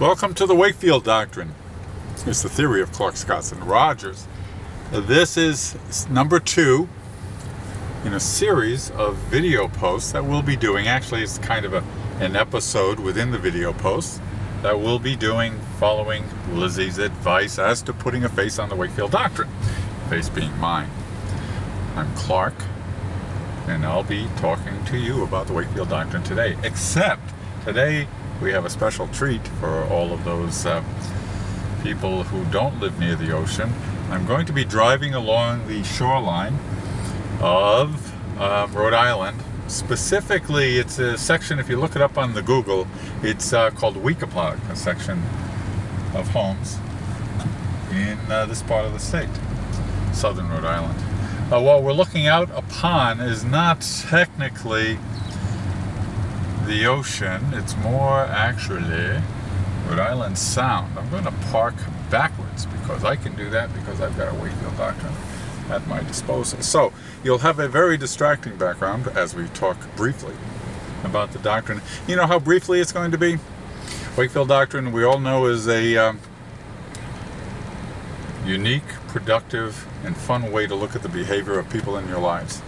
Welcome to the Wakefield Doctrine. It's the theory of Clark, Scott, and Rogers. This is number 2 in a series of video posts that we'll be doing. Actually, it's kind of an episode within the video posts that we'll be doing following Lizzie's advice as to putting a face on the Wakefield Doctrine. Face being mine. I'm Clark, and I'll be talking to you about the Wakefield Doctrine today. Except today we have a special treat for all of those people who don't live near the ocean. I'm going to be driving along the shoreline of Rhode Island. Specifically, it's a section, if you look it up on the Google, it's called Wekefield, a section of homes in this part of the state, southern Rhode Island. What we're looking out upon is not technically the ocean, it's more actually Rhode Island Sound. I'm going to park backwards because I can do that because I've got a Wakefield Doctrine at my disposal. So you'll have a very distracting background as we talk briefly about the doctrine. You know how briefly it's going to be? Wakefield Doctrine, we all know, is a unique, productive, and fun way to look at the behavior of people in your lives,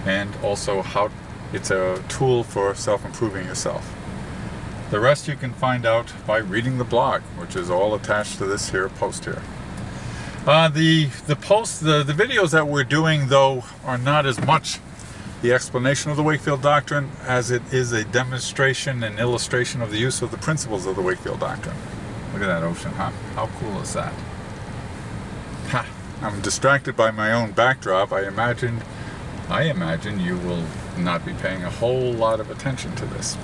and also how it's a tool for self-improving yourself. The rest you can find out by reading the blog, which is all attached to this here post here. The videos that we're doing, though, are not as much the explanation of the Wakefield Doctrine as it is a demonstration and illustration of the use of the principles of the Wakefield Doctrine. Look at that ocean, huh? How cool is that? Ha! I'm distracted by my own backdrop. I imagine you will not be paying a whole lot of attention to this.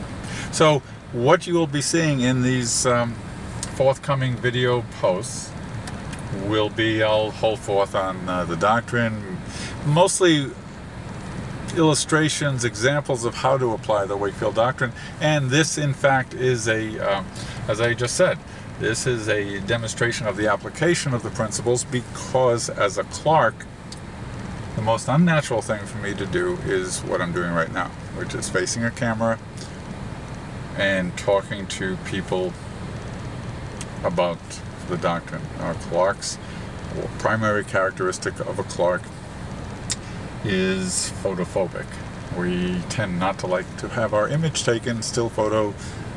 So what you will be seeing in these forthcoming video posts will be, I'll hold forth on the doctrine, mostly illustrations, examples of how to apply the Wakefield Doctrine. And this, in fact, is as I just said, this is a demonstration of the application of the principles, because as a Clark, the most unnatural thing for me to do is what I'm doing right now, which is facing a camera and talking to people about the doctrine. Clark's primary characteristic of a Clark is photophobic. We tend not to like to have our image taken, still photo,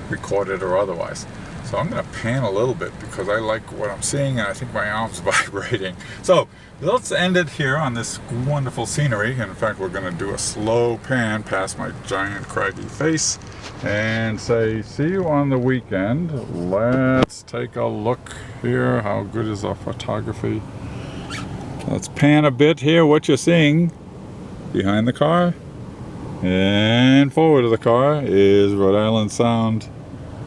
recorded, or otherwise. So I'm going to pan a little bit because I like what I'm seeing and I think my arm's vibrating. So let's end it here on this wonderful scenery. And in fact, we're going to do a slow pan past my giant craggy face and say, see you on the weekend. Let's take a look here. How good is our photography? Let's pan a bit here. What you're seeing behind the car and forward of the car is Rhode Island Sound,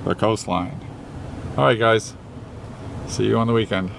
the coastline. All right, guys. See you on the weekend.